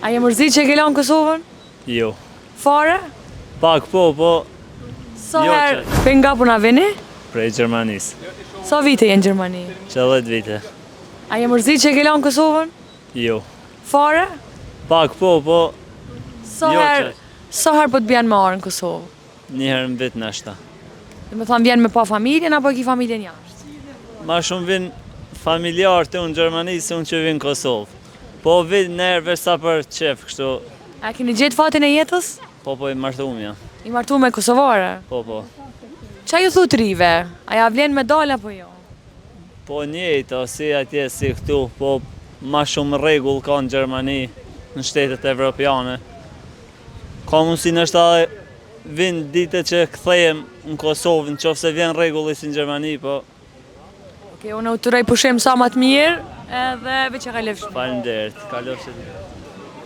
A je mërzit që e ke lanë Kosovën? Jo. Fare? Pak po. Sa Jo, herë pe nga puna vini? Prej Gjermanisë. Sa vite je në Gjermani? 10 vite. A je mërzit që e ke lanë Kosovën? Jo. Fare? Pak po. Sa Jo, herë po të bjen me arë në Kosovë? një herë në vit nashta. Dhe me thamë vjen me pa familjen apo ki familjen jashtë? Ma shumë vin familjar të unë Gjermani se unë që vin Kosovë. Po vin nërë sa për qef, kështu. A keni gjetë fatin e jetës? Po i martum ja. I martu me Kosovare? Po. Qa ju thu të rive? A ja vlen me dal apo jo? Po njëjtë, si atje, si këtu, po ma shumë rregull ka në Gjermani, në shtetet evropiane. Ka mundësi nështë edhe vin dite që kthejem në Kosovë, në qofë se vjen rregulli si në Gjermani, po... Unë u të rej pushim sa më të mirë edhe veç e ka lefshme. Faleminderit, kalofshit.